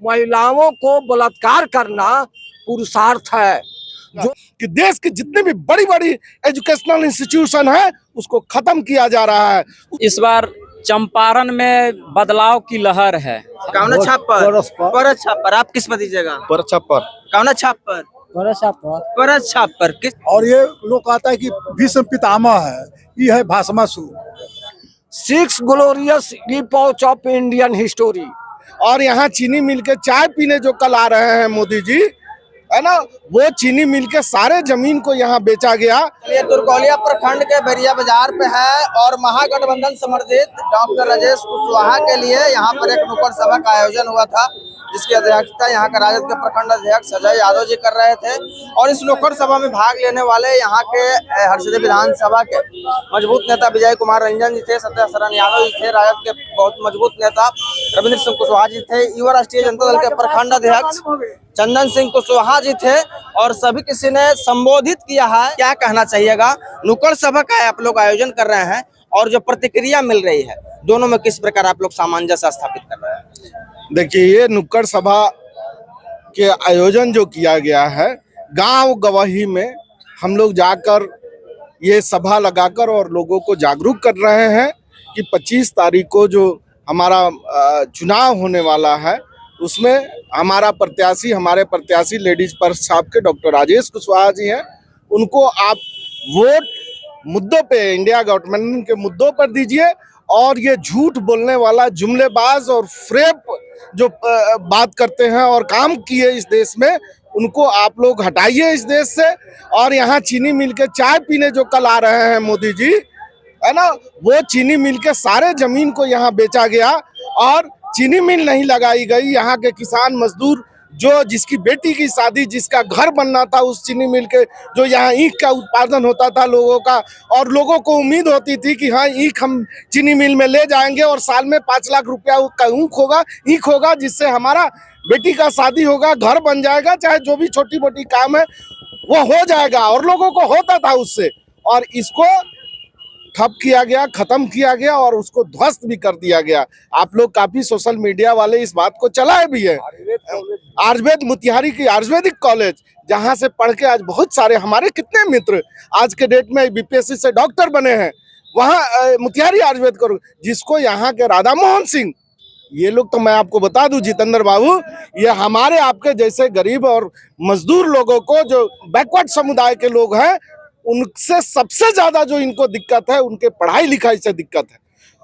महिलाओं को बलात्कार करना पुरुषार्थ है। जो कि देश के जितने भी बड़ी बड़ी एजुकेशनल इंस्टीट्यूशन है उसको खत्म किया जा रहा है। इस बार चंपारण में बदलाव की लहर है। कौन छाप पर छाप पर आप किस पर दीजिएगा? पर छप्पर कौन छाप पर? पर छाप पर किस? और ये लोग कहता है कि भीष्म पितामह है, ये है भाषमासुर। 6 glorious report of Indian history. और यहाँ चीनी मिल के चाय पीने जो कल आ रहे हैं मोदी जी, है ना, वो चीनी मिल के सारे जमीन को यहाँ बेचा गया। ये तुरकौलिया प्रखंड के बैरिया बाजार पे है और महागठबंधन समर्थित डॉक्टर राजेश कुशवाहा के लिए यहाँ पर एक नुक्कड़ सभा का आयोजन हुआ था, जिसकी अध्यक्षता यहाँ के राजद के प्रखंड अध्यक्ष अजय यादव जी कर रहे थे। और इस नुक्कड़ सभा में भाग लेने वाले यहाँ के हर्षिल विधानसभा के मजबूत नेता विजय कुमार रंजन जी थे, सत्यशरण यादव जी थे, राजद के बहुत मजबूत नेता रविंद्र सिंह कुशवाहा जी थे, युवा राष्ट्रीय जनता दल के प्रखंड अध्यक्ष चंदन सिंह कुशवाहा जी थे और सभी किसी ने संबोधित किया है। क्या कहना चाहिएगा? नुक्कड़ सभा का आप लोग आयोजन कर रहे हैं और जो प्रतिक्रिया मिल रही है, दोनों में किस प्रकार आप लोग सामंजस्य स्थापित कर रहे हैं? देखिए, ये नुक्कड़ सभा के आयोजन जो किया गया है, गांव गवाही में हम लोग जाकर ये सभा लगाकर और लोगों को जागरूक कर रहे हैं कि 25 तारीख को जो हमारा चुनाव होने वाला है उसमें हमारे प्रत्याशी लेडीज पर्स छाप के डॉक्टर राजेश कुशवाहा जी हैं। उनको आप वोट मुद्दों पे, इंडिया गठबंधन के मुद्दों पर दीजिए और ये झूठ बोलने वाला जुमलेबाज और फ्रेब जो बात करते हैं और काम किए इस देश में, उनको आप लोग हटाइए इस देश से। और यहाँ चीनी मिल के चाय पीने जो कल आ रहे हैं मोदी जी, है ना, वो चीनी मिल के सारे जमीन को यहाँ बेचा गया और चीनी मिल नहीं लगाई गई। यहाँ के किसान मजदूर जो जिसकी बेटी की शादी, जिसका घर बनना था उस चीनी मिल के, जो यहाँ ईख का उत्पादन होता था लोगों का, और लोगों को उम्मीद होती थी कि हाँ ईख हम चीनी मिल में ले जाएंगे और साल में 5 लाख रुपया का ईख होगा जिससे हमारा बेटी का शादी होगा, घर बन जाएगा, चाहे जो भी छोटी मोटी काम है वो हो जाएगा, और लोगों को होता था उससे। और इसको ठप किया गया, खत्म किया गया और उसको ध्वस्त भी कर दिया गया। आप लोग काफी सोशल मीडिया वाले इस बात को चलाए भी है। आयुर्वेद मोतिहारी की आयुर्वेदिक कॉलेज, जहां से पढ़ के आज बहुत सारे हमारे कितने मित्र आज के डेट में बीपीएससी से डॉक्टर बने हैं, वहाँ मोतिहारी आयुर्वेद कॉलेज, जिसको यहाँ के राधा मोहन सिंह, ये लोग तो मैं आपको बता दूं जितेंद्र बाबू, ये हमारे आपके जैसे गरीब और मजदूर लोगों को, जो बैकवर्ड समुदाय के लोग हैं, उनसे सबसे ज्यादा जो इनको दिक्कत है उनके पढ़ाई लिखाई से दिक्कत है।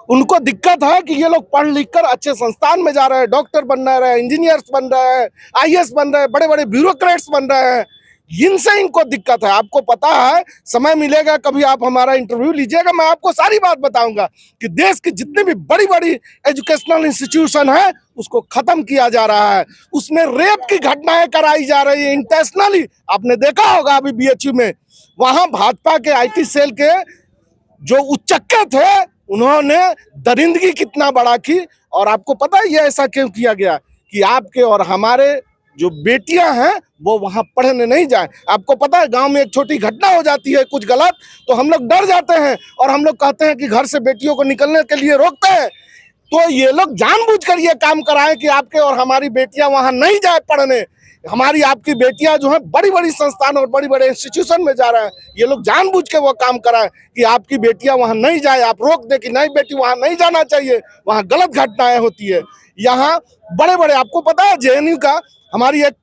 उनको दिक्कत है कि ये लोग पढ़ लिख कर अच्छे संस्थान में जा रहे हैं, डॉक्टर बन रहे हैं, इंजीनियर्स बन रहे हैं, आईएएस बन रहे हैं, बड़े बड़े ब्यूरोक्रेट्स बन रहे हैं। इनसे इनको दिक्कत है। आपको पता है, समय मिलेगा कभी आप हमारा इंटरव्यू लीजिएगा, मैं आपको सारी बात बताऊंगा कि देश की जितनी भी बड़ी बड़ी एजुकेशनल इंस्टीट्यूशन है उसको खत्म किया जा रहा है। उसमें रेप की घटनाएं कराई जा रही है इंटेंशनली। आपने देखा होगा अभी बीएचयू में, वहां भाजपा के आईटी सेल के जो उच्चक्के थे, उन्होंने दरिंदगी कितना बड़ा की। और आपको पता है ये ऐसा क्यों किया गया कि आपके और हमारे जो बेटियां हैं वो वहां पढ़ने नहीं जाए। आपको पता है, गांव में एक छोटी घटना हो जाती है कुछ गलत, तो हम लोग डर जाते हैं और हम लोग कहते हैं कि घर से बेटियों को निकलने के लिए रोकते हैं। तो ये लोग जानबूझकर ये काम कराएं कि आपके और हमारी बेटियां वहां नहीं जाए पढ़ने। हमारी आपकी बेटियां जो है बड़ी बड़ी संस्थान और बड़ी बड़े इंस्टीट्यूशन में जा रहे हैं, ये लोग जानबूझ के वो काम कराएं कि आपकी बेटियां वहां नहीं जाए। आप रोक दे कि नहीं बेटी वहां नहीं जाना चाहिए, वहां गलत घटनाएं होती है। यहाँ बड़े बड़े, आपको पता है जेएनयू का, हमारी एक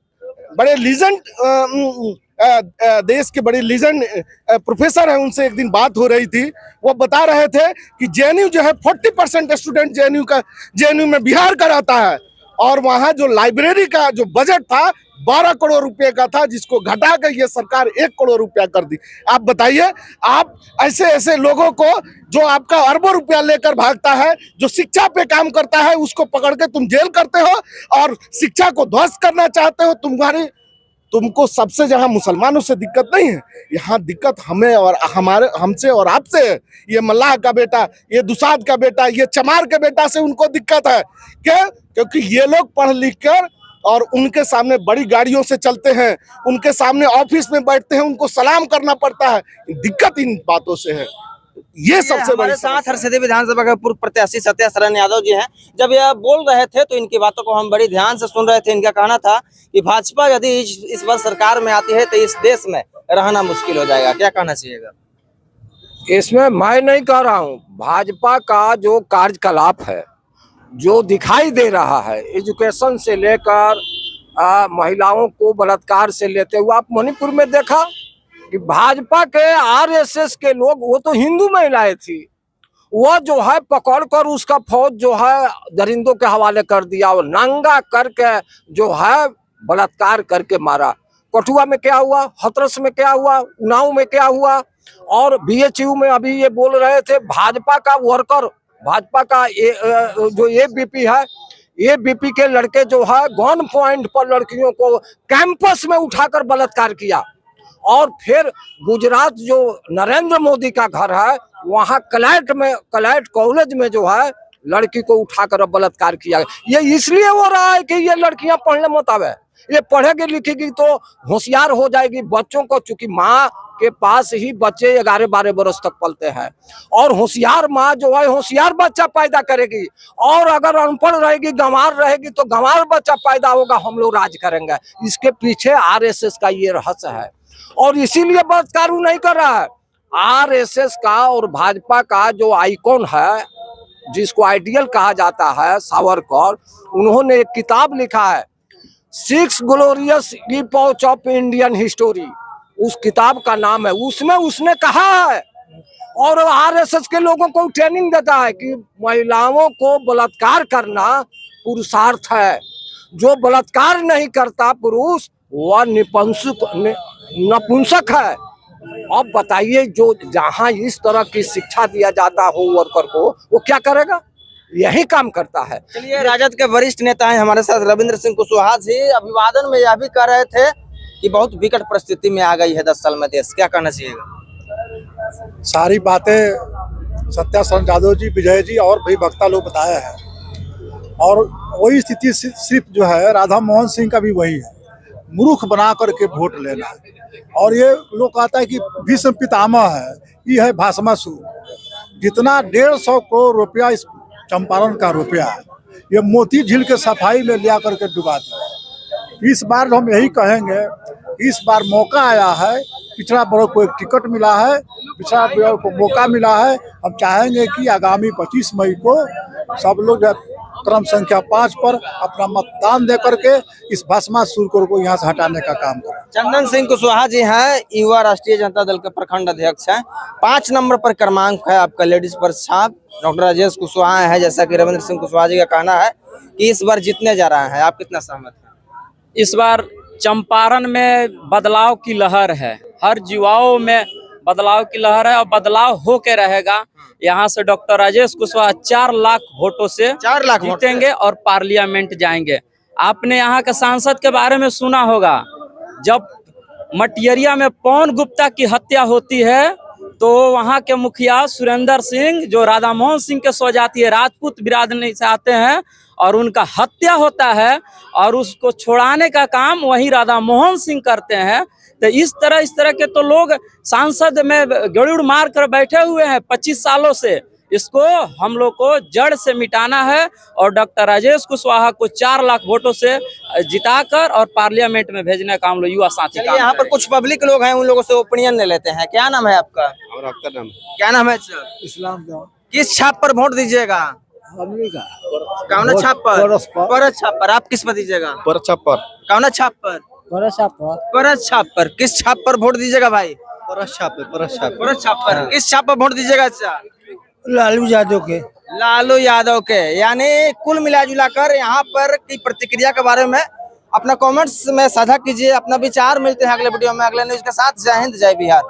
बड़े लीजेंड देश के बड़े लीजेंड प्रोफेसर हैं, उनसे एक दिन बात हो रही थी। वो बता रहे थे कि जेएनयू जो है 40% स्टूडेंट जेएनयू में बिहार का रहता है, और वहाँ जो लाइब्रेरी का जो बजट था 12 करोड़ रुपए का था, जिसको घटा कर ये सरकार 1 करोड़ रुपया कर दी। आप बताइए, आप ऐसे ऐसे लोगों को, जो आपका अरबों रुपया लेकर भागता है, जो शिक्षा पे काम करता है, उसको पकड़ के तुम जेल करते हो और शिक्षा को ध्वस्त करना चाहते हो। तुमको सबसे, जहां मुसलमानों से दिक्कत नहीं है, यहाँ दिक्कत हमें और हमसे और आपसे है। ये मल्लाह का बेटा, ये दुसाद का बेटा, ये चमार के बेटा से उनको दिक्कत है। क्या? क्योंकि ये लोग पढ़ लिख कर और उनके सामने बड़ी गाड़ियों से चलते हैं, उनके सामने ऑफिस में बैठते हैं, उनको सलाम करना पड़ता है। दिक्कत इन बातों से है। ये सबसे बड़ी हमारे साथ हरसिद्धि विधानसभा के पूर्व प्रत्याशी सत्या सरन यादव जी हैं। जब यह बोल रहे थे तो इनकी बातों को हम बड़ी ध्यान से सुन रहे थे। इनका कहना था कि भाजपा यदि इस बार सरकार में आती है तो इस देश में रहना मुश्किल हो जाएगा। क्या कहना चाहिएगा? इसमें मैं नहीं कह रहा हूँ, भाजपा का जो कार्यकलाप है, जो दिखाई दे रहा है, एजुकेशन से लेकर महिलाओं को बलात्कार से लेते हुए, आप मणिपुर में देखा कि भाजपा के आरएसएस के लोग, वो तो हिंदू महिलाएं थी, वो जो है पकड़कर उसका फौज जो है दरिंदों के हवाले कर दिया और नंगा करके जो है बलात्कार करके मारा। कठुआ में क्या हुआ, हाथरस में क्या हुआ, उन्नाव में क्या हुआ, और बीएचयू में अभी ये बोल रहे थे भाजपा का वर्कर, भाजपा का जो एबीपी है, एबीपी के लड़के जो है गन पॉइंट पर लड़कियों को कैंपस में उठाकर बलात्कार किया। और फिर गुजरात जो नरेंद्र मोदी का घर है, वहाँ कलैट कॉलेज में जो है लड़की को उठाकर बलात्कार किया। ये इसलिए हो रहा है कि ये लड़कियां पढ़ने मत आवे, ये पढ़ेगी लिखेगी तो होशियार हो जाएगी। बच्चों को, चूंकि माँ के पास ही बच्चे 11-12 बरस तक पलते हैं, और होशियार माँ जो है होशियार बच्चा पैदा करेगी, और अगर अनपढ़ रहेगी, गंवार रहेगी तो गंवार बच्चा पैदा होगा, हम लोग राज करेंगे। इसके पीछे आरएसएस का ये रहस्य है, और इसीलिए बलात्कार नहीं कर रहा है। आरएसएस का और भाजपा का जो आइकॉन है, जिसको आइडियल कहा जाता है, सावरकर, उन्होंने एक किताब लिखा है 6 ग्लोरियस इपॉच ऑफ इंडियन हिस्टोरी, उस किताब का नाम है। उसमें उसने कहा है, और आरएसएस के लोगों को ट्रेनिंग देता है कि महिलाओं को बलात्कार करना पुरुषार्थ है, जो बलात्कार नहीं करता पुरुष वह नपुंसक है। अब बताइए, जो जहां इस तरह की शिक्षा दिया जाता हो वर्कर को, वो क्या करेगा? यही काम करता है। चलिए, राजद के वरिष्ठ नेता हैं हमारे साथ रविंद्र सिंह कुशवाहा जी। अभिवादन में यह भी कह रहे थे कि बहुत विकट परिस्थिति में आ गई है 10 साल में देश। क्या कहना चाहिएगा? सारी बातें सत्या सरन यादव जी, विजय जी और भी वक्ता लोग बताए हैं, और वही स्थिति सिर्फ जो है राधा मोहन सिंह का भी वही है, मूर्ख बना करके वोट लेना। और ये लोग कहता है कि भीष्म पितामह है, ये है भाषमासुर। जितना 150 करोड़ रुपया इस चंपारण का रुपया है, ये मोती झील के सफाई में लिया करके डुबा दिया। इस बार हम यही कहेंगे, इस बार मौका आया है, पिछड़ा वर्ग को एक टिकट मिला है, पिछड़ा वर्ग को मौका मिला है। हम चाहेंगे कि आगामी 25 मई को सब लोग क्रम संख्या 5 पर अपना मतदान दे करके इस भस्मासुर को यहाँ से हटाने का काम करें। चंदन सिंह कुशवाहा जी हैं, युवा राष्ट्रीय जनता दल के प्रखंड अध्यक्ष हैं। 5 नंबर पर क्रमांक है आपका लेडीज पर छाप। डॉक्टर राजेश कुशवाहा है, जैसा कि रविंद्र सिंह कुशवाहा जी का कहना है कि इस बार जीतने जा रहा है। आप कितना सहमत हैं? इस बार चंपारण में बदलाव की लहर है, हर युवाओं में बदलाव की लहर है, और बदलाव होके रहेगा। यहाँ से डॉक्टर राजेश कुशवाहा 4 लाख वोटों से 4 लाख जीतेंगे और पार्लियामेंट जाएंगे। आपने यहाँ के सांसद के बारे में सुना होगा, जब मटियरिया में पवन गुप्ता की हत्या होती है तो वहाँ के मुखिया सुरेंद्र सिंह, जो राधा मोहन सिंह के स्वजातीय राजपूत बिरादरी से आते हैं, और उनका हत्या होता है, और उसको छुड़ाने का काम वही राधा मोहन सिंह करते हैं। तो इस तरह के तो लोग सांसद में गड़ुड़ मार कर बैठे हुए हैं 25 सालों से। इसको हम लोग को जड़ से मिटाना है, और डॉक्टर राजेश कुशवाहा को 4 लाख वोटों से जिताकर और पार्लियामेंट में भेजने का हम लोग युवा साथी। यहाँ पर कुछ पब्लिक लोग हैं, उन लोगों से ओपिनियन ले लेते हैं। क्या नाम है आपका? क्या नाम है सर? इस्लाम किस छाप पर वोट दीजिएगा? कौन छाप पर? परत छाप पर। आप किस पर दीजिएगा? पर छप्पर कौन छाप पर? परत छाप पर। किस छाप पर वोट दीजिएगा भाई? परत छाप पर। किस छाप पर वोट दीजिएगा? अच्छा, लालू यादव के। लालू यादव के। यानी कुल मिला जुला कर यहाँ पर की प्रतिक्रिया के बारे में अपना कमेंट्स में साझा कीजिए, अपना विचार। मिलते हैं अगले वीडियो में अगले न्यूज के साथ। जय हिंद, जय बिहार।